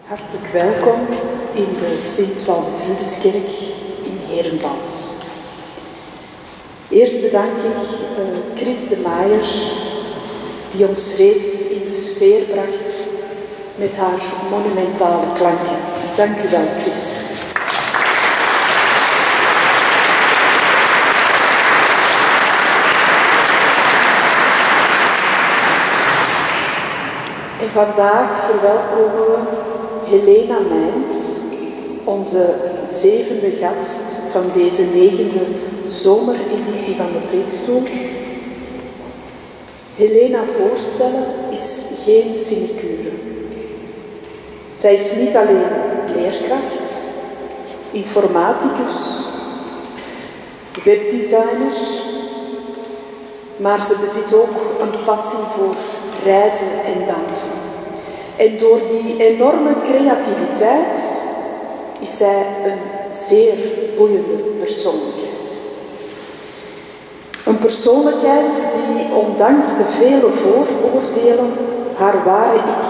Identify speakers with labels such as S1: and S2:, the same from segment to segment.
S1: Hartelijk welkom in de Sint-Waldentinuskerk in Herentals. Eerst bedank ik Chris de Maaier, die ons reeds in de sfeer bracht met haar monumentale klanken. Dank u wel, Chris. En vandaag verwelkomen we Helena Mijns, onze zevende gast van deze 9e zomereditie van de Preekstoel. Helena voorstellen is geen sinecure. Zij is niet alleen leerkracht, informaticus, webdesigner, maar ze bezit ook een passie voor reizen en dansen. En door die enorme creativiteit is zij een zeer boeiende persoonlijkheid. Een persoonlijkheid die ondanks de vele vooroordelen haar ware ik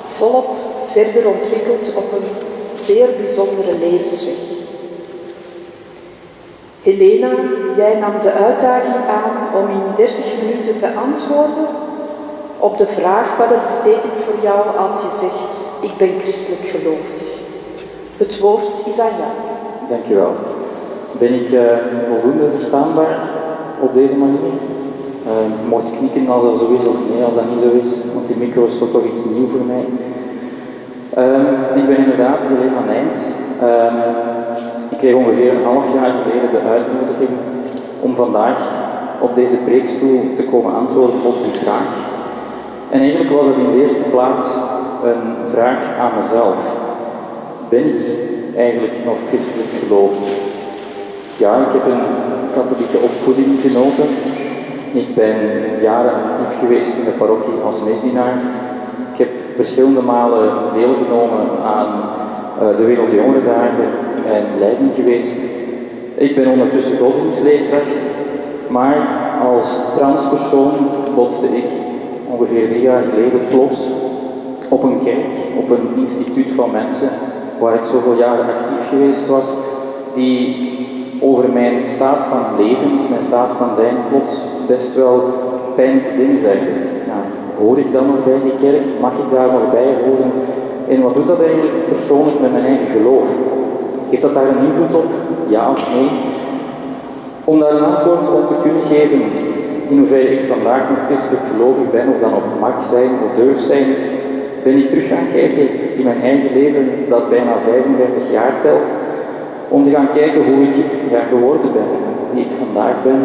S1: volop verder ontwikkelt op een zeer bijzondere levensweg. Helena, jij nam de uitdaging aan om in 30 minuten te antwoorden op de vraag wat het betekent voor jou als je zegt, ik ben christelijk gelovig. Het woord is aan jou.
S2: Dankjewel. Ben ik voldoende verstaanbaar op deze manier? Mocht knikken als dat zo is of nee als dat niet zo is, want die micro is toch iets nieuw voor mij. Ik ben inderdaad Helena Mijns. Ik kreeg ongeveer een half jaar geleden de uitnodiging om vandaag op deze preekstoel te komen antwoorden op die vraag. En eigenlijk was het in de eerste plaats een vraag aan mezelf. Ben ik eigenlijk nog christelijk gelovig? Ja, ik heb een katholieke opvoeding genoten. Ik ben jaren actief geweest in de parochie als misdienaar. Ik heb verschillende malen deelgenomen aan de Wereldjongerendagen en leiding geweest. Ik ben ondertussen godsdienstleerkracht, maar als transpersoon botste ik ongeveer 3 jaar geleden plots op een kerk, op een instituut van mensen waar ik zoveel jaren actief geweest was, die over mijn staat van leven, mijn staat van zijn plots best wel pijnlijke dingen zeggen. Nou, hoor ik dan nog bij die kerk? Mag ik daar nog bij horen? En wat doet dat eigenlijk persoonlijk met mijn eigen geloof? Heeft dat daar een invloed op? Ja of nee? Om daar een antwoord op te kunnen geven, in hoeverre ik vandaag nog christelijk gelovig ben, of dan op mag zijn of durf zijn, ben ik terug gaan kijken in mijn eigen leven, dat bijna 35 jaar telt, om te gaan kijken hoe ik geworden ben, wie ik vandaag ben,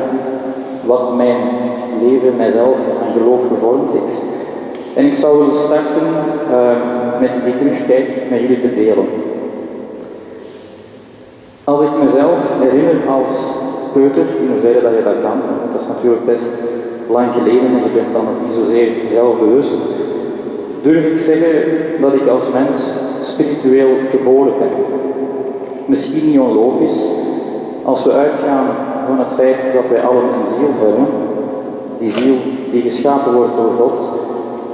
S2: wat mijn leven, mijzelf en geloof gevormd heeft. En ik zou willen starten met die terugkijk met jullie te delen. Als ik mezelf herinner als peuter, in hoeverre dat je dat kan, want dat is natuurlijk best lang geleden en je bent dan nog niet zozeer zelfbewust, durf ik zeggen dat ik als mens spiritueel geboren ben. Misschien niet onlogisch, als we uitgaan van het feit dat wij allen een ziel hebben, die ziel die geschapen wordt door God,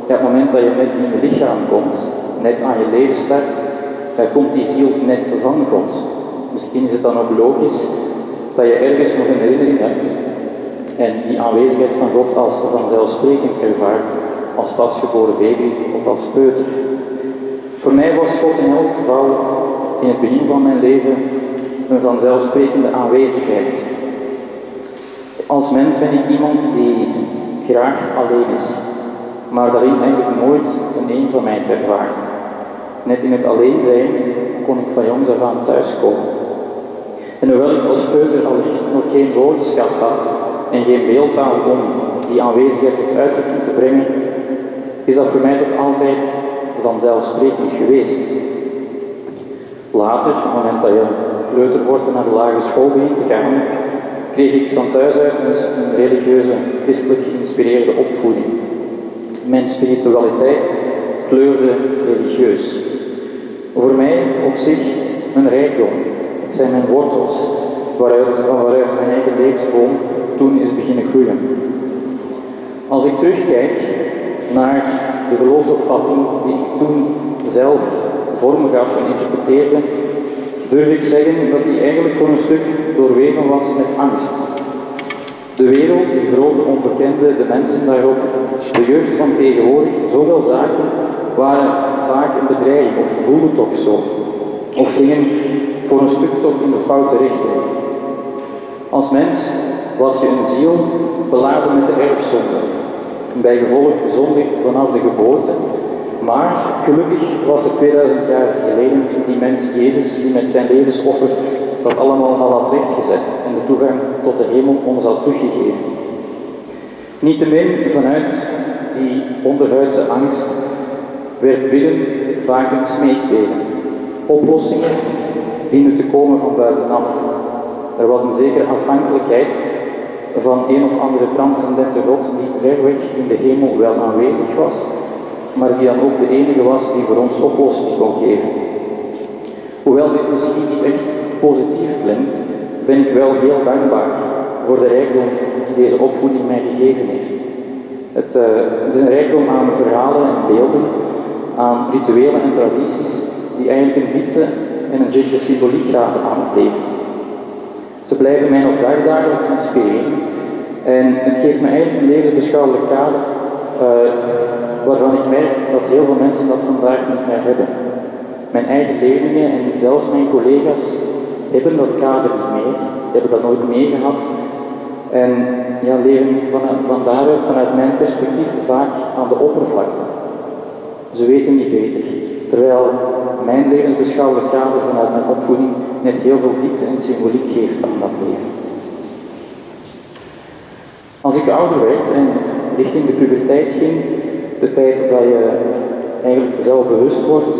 S2: ja, op het moment dat je net in je lichaam komt, net aan je leven start, dan komt die ziel net van God. Misschien is het dan ook logisch dat je ergens nog een herinnering hebt en die aanwezigheid van God als vanzelfsprekend ervaart, als pasgeboren baby of als peuter. Voor mij was God in elk geval in het begin van mijn leven een vanzelfsprekende aanwezigheid. Als mens ben ik iemand die graag alleen is, maar daarin eigenlijk nooit een eenzaamheid ervaart. Net in het alleen zijn kon ik van jongs af aan thuiskomen. En hoewel ik als peuter allicht nog geen woordenschat had en geen beeldtaal om die aanwezigheid tot uitdrukking te brengen, is dat voor mij toch altijd vanzelfsprekend geweest. Later, op het moment dat je kleuter wordt en naar de lagere school begint te gaan, kreeg ik van thuis uit een religieuze, christelijk geïnspireerde opvoeding. Mijn spiritualiteit kleurde religieus. Voor mij op zich een rijkdom. Het zijn mijn wortels, waaruit mijn eigen levensboom toen is beginnen groeien. Als ik terugkijk naar de geloofsopvatting die ik toen zelf vorm gaf en interpreteerde, durf ik zeggen dat die eigenlijk voor een stuk doorweven was met angst. De wereld, de grote onbekende, de mensen daarop, de jeugd van tegenwoordig, zoveel zaken waren vaak een bedreiging of voelden toch zo. Of gingen voor een stuk toch in de foute richting. Als mens was je een ziel beladen met de erfzonde. Bij gevolg zondig vanaf de geboorte. Maar gelukkig was er 2000 jaar geleden die mens Jezus die met zijn levensoffer dat allemaal al had rechtgezet en de toegang tot de hemel ons had teruggegeven. Niettemin vanuit die onderhuidse angst werd bidden vaak een smeekbeden. Oplossingen dienden te komen van buitenaf. Er was een zekere afhankelijkheid van een of andere transcendente God die ver weg in de hemel wel aanwezig was, maar die dan ook de enige was die voor ons oplossing kon geven. Hoewel dit misschien niet echt positief klinkt, ben ik wel heel dankbaar voor de rijkdom die deze opvoeding mij gegeven heeft. Het is een rijkdom aan verhalen en beelden, aan rituelen en tradities, die eigenlijk een diepte en een zekere symboliek gaven aan het leven. Ze blijven mij nog dagelijks inspireren en het geeft me eigenlijk een levensbeschouwelijk kader waarvan ik merk dat heel veel mensen dat vandaag niet meer hebben. Mijn eigen leerlingen en zelfs mijn collega's hebben dat kader niet meer, hebben dat nooit meer gehad en ja, leven van daaruit, vanuit mijn perspectief, vaak aan de oppervlakte. Ze weten niet beter, terwijl mijn levensbeschouwelijk kader vanuit mijn opvoeding net heel veel diepte en symboliek geeft aan dat leven. Als ik ouder werd en richting de puberteit ging, de tijd dat je eigenlijk zelfbewust wordt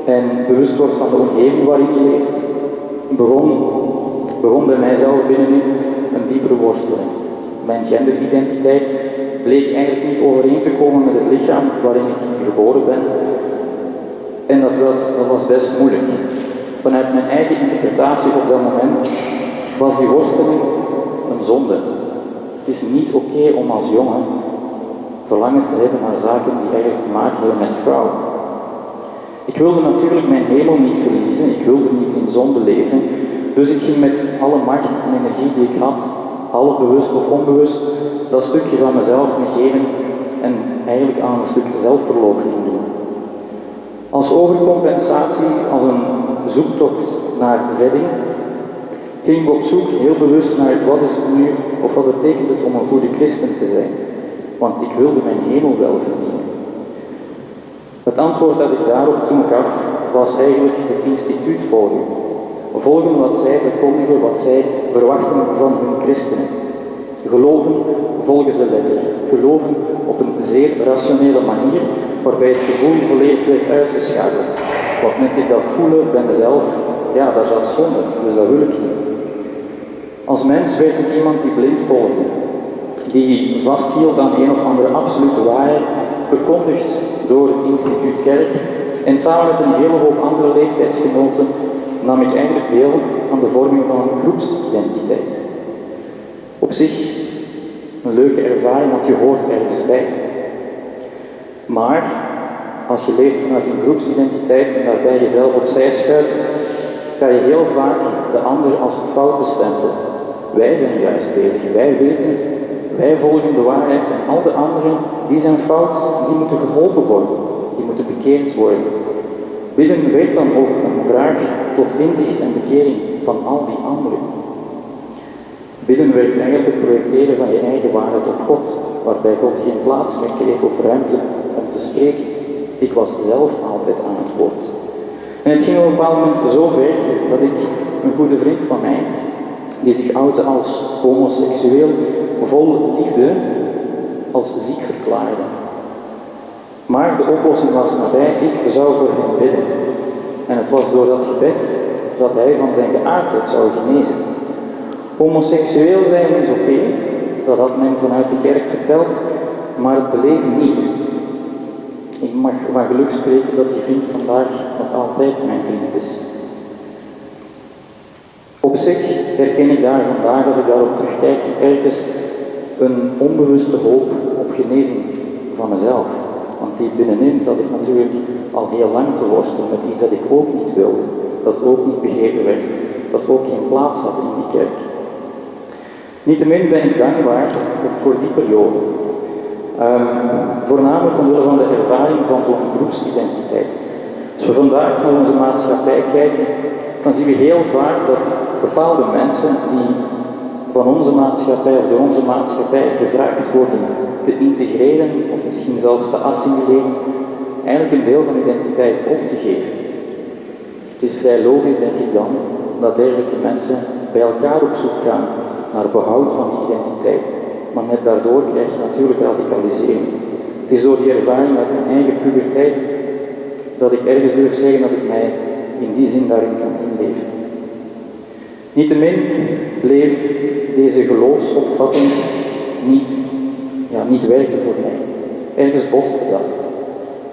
S2: en bewust wordt van de omgeving waarin je leeft, begon bij mijzelf binnenin een diepere worsteling. Mijn genderidentiteit bleek eigenlijk niet overeen te komen met het lichaam waarin ik geboren ben. En dat was best moeilijk. Vanuit mijn eigen interpretatie op dat moment was die worsteling een zonde. Het is niet oké om als jongen verlangens te hebben naar zaken die eigenlijk te maken hebben met vrouwen. Ik wilde natuurlijk mijn hemel niet verliezen, ik wilde niet in zonde leven, dus ik ging met alle macht en energie die ik had, half bewust of onbewust, dat stukje van mezelf negeren en eigenlijk aan een stuk zelfverloochening doen. Als overcompensatie, als een zoektocht naar redding, ging ik op zoek heel bewust naar wat is het nu, of wat betekent het om een goede christen te zijn. Want ik wilde mijn hemel wel verdienen. Het antwoord dat ik daarop toen gaf, was eigenlijk het instituut volgen. Volgen wat zij verkondigen, wat zij verwachten van hun christenen. Geloven volgens de letter. Geloven op een zeer rationele manier, waarbij het gevoel volledig werd uitgeschakeld. Want net ik dat voelen bij mezelf, ja, daar zat zonde, dus dat wil ik niet. Als mens werd ik iemand die blind volgde, die vasthield aan een of andere absolute waarheid, verkondigd door het instituut kerk, en samen met een hele hoop andere leeftijdsgenoten nam ik eigenlijk deel aan de vorming van een groepsidentiteit. Op zich een leuke ervaring, want je hoort ergens bij. Maar als je leeft vanuit een groepsidentiteit en daarbij jezelf opzij schuift, ga je heel vaak de ander als fout bestempelen. Wij zijn juist bezig, wij weten het, wij volgen de waarheid en al de anderen, die zijn fout, die moeten geholpen worden, die moeten bekeerd worden. Bidden werd dan ook een vraag tot inzicht en bekering van al die anderen. Bidden werd eigenlijk het projecteren van je eigen waarheid op God, waarbij God geen plaats meer kreeg of ruimte om te spreken. Ik was zelf altijd aan het woord. En het ging op een bepaald moment zo ver dat ik een goede vriend van mij, die zich outte als homoseksueel, vol liefde als ziek verklaarde. Maar de oplossing was nabij, ik zou voor hem bidden. En het was door dat gebed dat hij van zijn geaardheid zou genezen. Homoseksueel zijn is oké, dat had men vanuit de kerk verteld, maar het beleven niet. Ik mag van geluk spreken dat die vriend vandaag nog altijd mijn vriend is. Op zich herken ik daar vandaag, als ik daarop terugkijk, ergens een onbewuste hoop op genezing van mezelf. Want diep binnenin zat ik natuurlijk al heel lang te worstelen met iets dat ik ook niet wilde, dat ook niet begrepen werd, dat ook geen plaats had in die kerk. Niettemin ben ik dankbaar ook voor die periode. Voornamelijk omwille van de ervaring van zo'n groepsidentiteit. Als we vandaag naar onze maatschappij kijken, dan zien we heel vaak dat bepaalde mensen die van onze maatschappij of door onze maatschappij gevraagd worden te integreren of misschien zelfs te assimileren, eigenlijk een deel van identiteit op te geven. Het is vrij logisch, denk ik dan, dat dergelijke mensen bij elkaar op zoek gaan naar behoud van die identiteit. Maar net daardoor krijg je natuurlijk radicalisering. Het is door die ervaring uit mijn eigen puberteit dat ik ergens durf zeggen dat ik mij in die zin daarin kan inleven. Niettemin bleef deze geloofsopvatting niet werken voor mij. Ergens botste dat.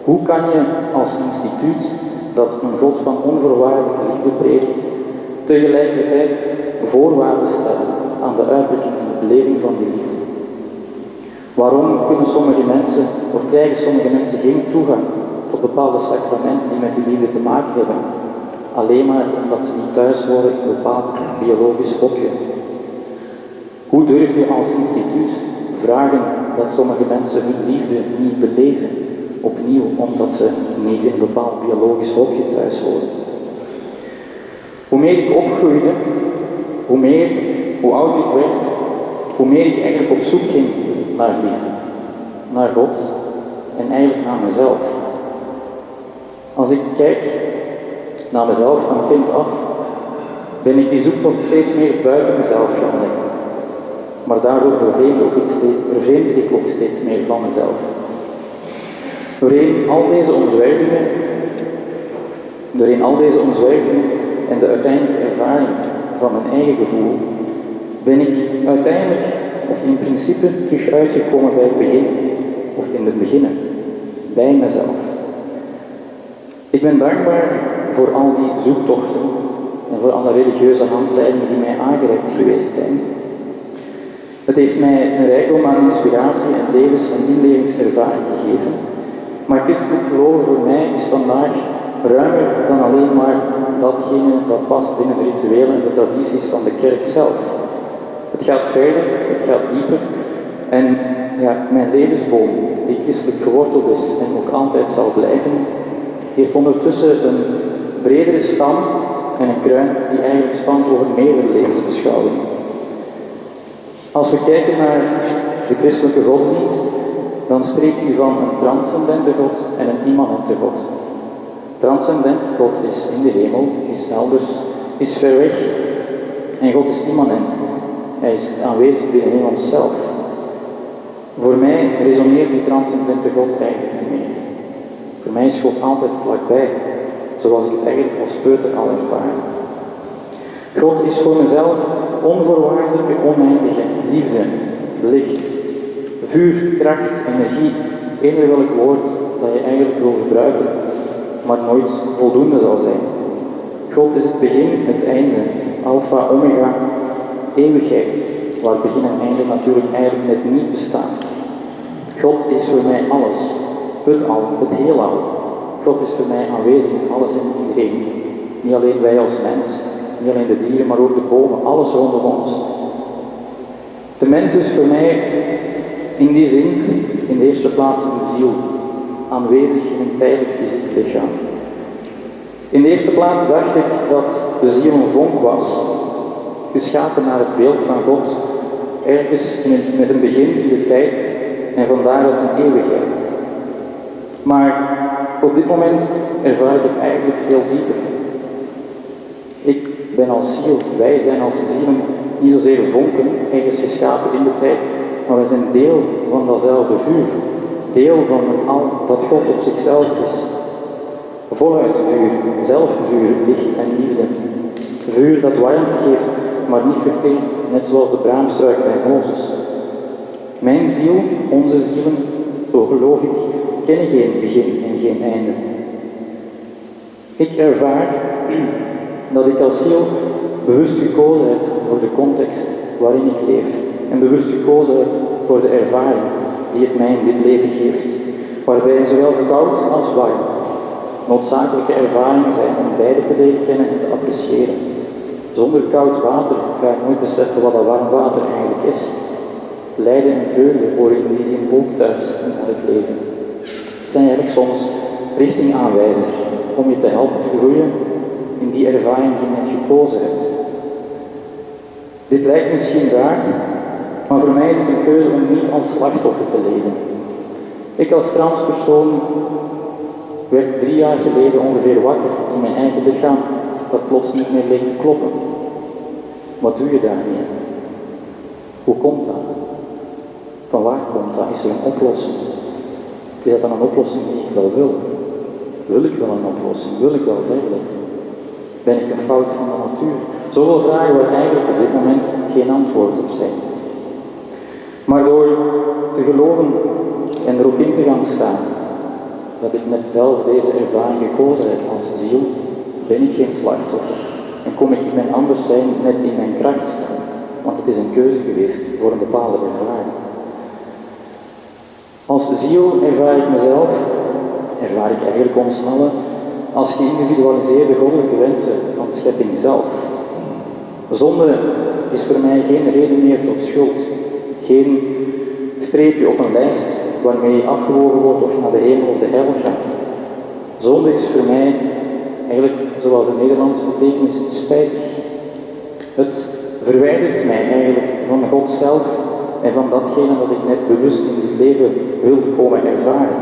S2: Hoe kan je als instituut dat een God van onvoorwaardelijke liefde predikt, tegelijkertijd voorwaarden stellen aan de uitdrukking en de beleving van die liefde? Waarom kunnen sommige mensen, of krijgen sommige mensen geen toegang tot bepaalde sacramenten die met die liefde te maken hebben? Alleen maar omdat ze niet thuis horen in een bepaald biologisch hokje. Hoe durf je als instituut vragen dat sommige mensen hun liefde niet beleven? Opnieuw omdat ze niet in een bepaald biologisch hokje thuis horen. Hoe meer ik opgroeide, hoe ouder ik werd, hoe meer ik eigenlijk op zoek ging naar liefde, naar God en eigenlijk naar mezelf. Als ik kijk naar mezelf van kind af, ben ik die zoektocht steeds meer buiten mezelf gaan leggen. Maar daardoor vervreemde ik ook steeds meer van mezelf. Doorheen al deze omzwervingen en de uiteindelijke ervaring van mijn eigen gevoel, ben ik uiteindelijk, of in principe, terug uitgekomen bij het begin, of in het beginnen, bij mezelf. Ik ben dankbaar voor al die zoektochten en voor alle religieuze handleidingen die mij aangereikt geweest zijn. Het heeft mij een rijkdom aan inspiratie en levens- en inlevingservaring gegeven. Maar christelijk geloven voor mij is vandaag ruimer dan alleen maar datgene dat past binnen de rituelen en de tradities van de kerk zelf. Het gaat verder, het gaat dieper en mijn levensboom, die christelijk geworteld is en ook altijd zal blijven, heeft ondertussen een bredere stam en een kruin die eigenlijk spant over meerdere levensbeschouwingen. Als we kijken naar de christelijke godsdienst, dan spreekt hij van een transcendente God en een immanente God. Transcendent, God is in de hemel, is elders, is ver weg. En God is immanent. Hij is aanwezig binnen onszelf. Voor mij resoneert die transcendente God eigenlijk niet meer. Voor mij is God altijd vlakbij, zoals ik het eigenlijk als peuter al ervaar. God is voor mezelf onvoorwaardelijke, oneindige liefde, licht, vuur, kracht, energie, eender welk woord dat je eigenlijk wil gebruiken, maar nooit voldoende zal zijn. God is het begin, het einde, alpha, omega, eeuwigheid, waar begin en einde natuurlijk eigenlijk net niet bestaat. God is voor mij alles, het al, het heelal. God is voor mij aanwezig in alles en iedereen. Niet alleen wij als mens, niet alleen de dieren, maar ook de bomen, alles rondom ons. De mens is voor mij in die zin in de eerste plaats een ziel, aanwezig in een tijdelijk fysiek lichaam. In de eerste plaats dacht ik dat de ziel een vonk was, geschapen naar het beeld van God, ergens met een begin in de tijd en van daaruit een eeuwigheid. Maar op dit moment ervaar ik het eigenlijk veel dieper. Ik ben als ziel, wij zijn als zielen niet zozeer vonken, ergens geschapen in de tijd, maar wij zijn deel van datzelfde vuur. Deel van het al dat God op zichzelf is. Voluit vuur, zelfvuur, licht en liefde. Vuur dat warmte geeft, maar niet verteert, net zoals de braamstruik bij Mozes. Mijn ziel, onze zielen, zo geloof ik, kennen geen begin en geen einde. Ik ervaar dat ik als ziel bewust gekozen heb voor de context waarin ik leef en bewust gekozen heb voor de ervaring die het mij in dit leven geeft. waarbij zowel koud als warm noodzakelijke ervaringen zijn om beide te leren kennen en te appreciëren. Zonder koud water ga je nooit beseffen wat dat warm water eigenlijk is. Lijden en vreugde horen in die zin ook thuis in elk leven. Het zijn eigenlijk soms richtingaanwijzers om je te helpen te groeien in die ervaring die je net gekozen hebt. Dit lijkt misschien raar, maar voor mij is het een keuze om niet als slachtoffer te leven. Ik als transpersoon werd 3 jaar geleden ongeveer wakker in mijn eigen lichaam dat plots niet meer leek te kloppen. Wat doe je daarmee? Hoe komt dat? Van waar komt dat? Is er een oplossing? Is dat dan een oplossing die ik wel wil? Wil ik wel een oplossing? Wil ik wel verder? Ben ik een fout van de natuur? Zoveel vragen waar eigenlijk op dit moment geen antwoord op zijn. Maar door te geloven en erop in te gaan staan, dat ik net zelf deze ervaring gekozen heb als ziel, ben ik geen slachtoffer. En kom ik in mijn anders zijn net in mijn kracht staan. Want het is een keuze geweest voor een bepaalde ervaring. Als ziel ervaar ik mezelf, ervaar ik eigenlijk ons allen, als geïndividualiseerde goddelijke wensen van de schepping zelf. Zonde is voor mij geen reden meer tot schuld. Geen streepje op een lijst waarmee je afgewogen wordt of je naar de hemel of de hel gaat. Zonde is voor mij eigenlijk, zoals de Nederlandse betekenis, spijtig. Het verwijdert mij eigenlijk van God zelf en van datgene dat ik net bewust in dit leven wilde komen ervaren.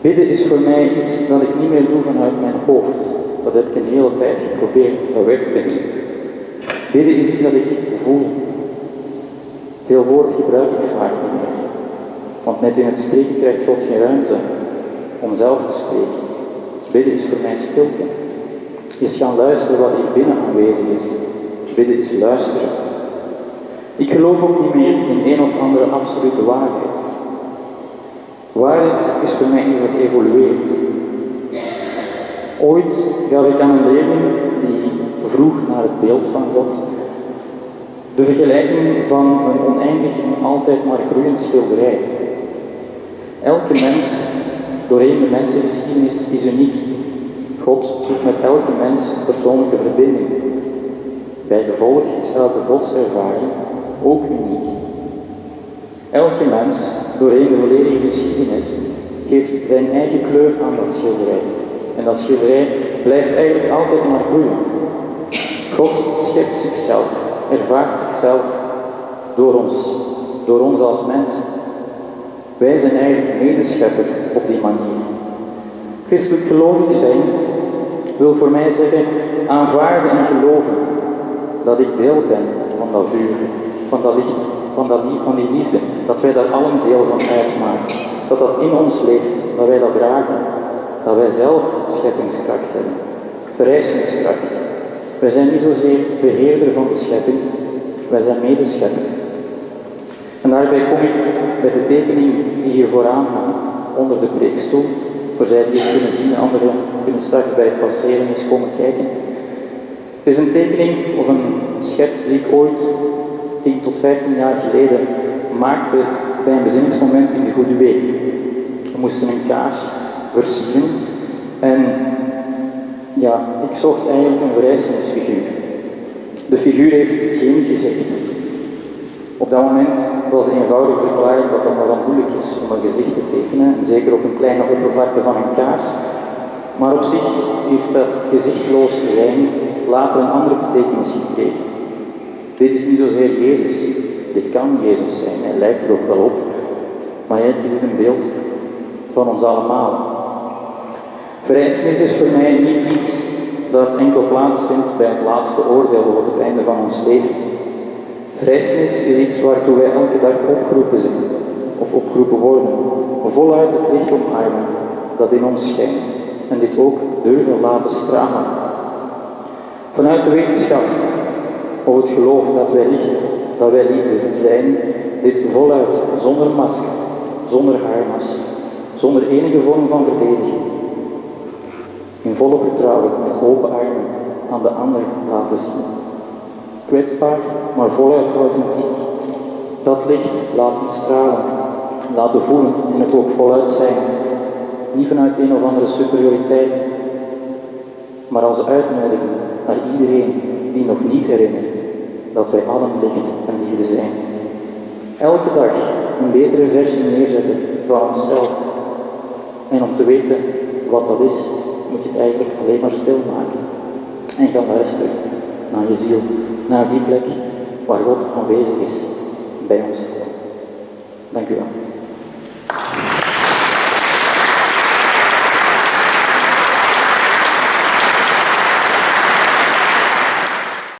S2: Bidden is voor mij iets dat ik niet meer doe vanuit mijn hoofd. Dat heb ik een hele tijd geprobeerd, dat werkte niet. Bidden is iets dat ik voel. Veel woorden gebruik ik vaak niet meer. Want net in het spreken krijgt God geen ruimte om zelf te spreken. Bidden is voor mij stilte. Is gaan luisteren wat hier binnen aanwezig is. Bidden is luisteren. Ik geloof ook niet meer in een of andere absolute waarheid. Waarheid is voor mij iets dat evolueert. Ooit gaf ik aan een leerling die vroeg naar het beeld van God de vergelijking van een oneindig en altijd maar groeiend schilderij. Elke mens, doorheen de mensengeschiedenis, is uniek. God zoekt met elke mens een persoonlijke verbinding. Bij gevolg is elke godservaring ook uniek. Elke mens, doorheen de volledige geschiedenis, geeft zijn eigen kleur aan dat schilderij. En dat schilderij blijft eigenlijk altijd maar groeien. God schept zichzelf, ervaart zichzelf door ons als mensen. Wij zijn eigenlijk medeschepper op die manier. Christelijk gelovig zijn wil voor mij zeggen aanvaarden en geloven dat ik deel ben van dat vuur, van dat licht, van die liefde, dat wij daar allen deel van uitmaken, dat dat in ons leeft, dat wij dat dragen, dat wij zelf scheppingskracht hebben, verrijzeniskracht. Wij zijn niet zozeer beheerder van de schepping, wij zijn medeschepper. En daarbij kom ik bij de tekening die hier vooraan hangt, onder de preekstoel. Voor zij die het kunnen zien, anderen kunnen straks bij het passeren eens komen kijken. Het is een tekening of een schets die ik ooit 10 tot 15 jaar geleden maakte bij een bezinningsmoment in de Goede Week. We moesten een kaars versieren en ja, ik zocht eigenlijk een verrijzenisfiguur. De figuur heeft geen gezicht. Op dat moment was de eenvoudige verklaring dat het nogal moeilijk is om een gezicht te tekenen, en zeker op een kleine oppervlakte van een kaars. Maar op zich heeft dat gezichtloos zijn later een andere betekenis gekregen. Dit is niet zozeer Jezus. Dit kan Jezus zijn, hij lijkt er ook wel op. Maar eigenlijk is het een beeld van ons allemaal. Verrijzenis is voor mij niet iets dat enkel plaatsvindt bij het laatste oordeel of op het einde van ons leven. Verrijzenis is iets waartoe wij elke dag opgeroepen zijn, of opgeroepen worden, voluit het licht omarmen dat in ons schijnt en dit ook durven laten stralen. Vanuit de wetenschap of het geloof dat wij licht, dat wij liefde zijn, dit voluit, zonder masker, zonder harnas, zonder enige vorm van verdediging, in volle vertrouwen met open armen aan de ander laten zien. Kwetsbaar, maar voluit authentiek. Dat licht laten stralen, laten voelen en het ook voluit zijn. Niet vanuit een of andere superioriteit, maar als uitnodiging naar iedereen die nog niet herinnert dat wij allen licht en liefde zijn. Elke dag een betere versie neerzetten van onszelf. En om te weten wat dat is, moet je het eigenlijk alleen maar stilmaken. En gaan luisteren naar je ziel, naar die plek waar God aanwezig is bij ons. Dank u wel.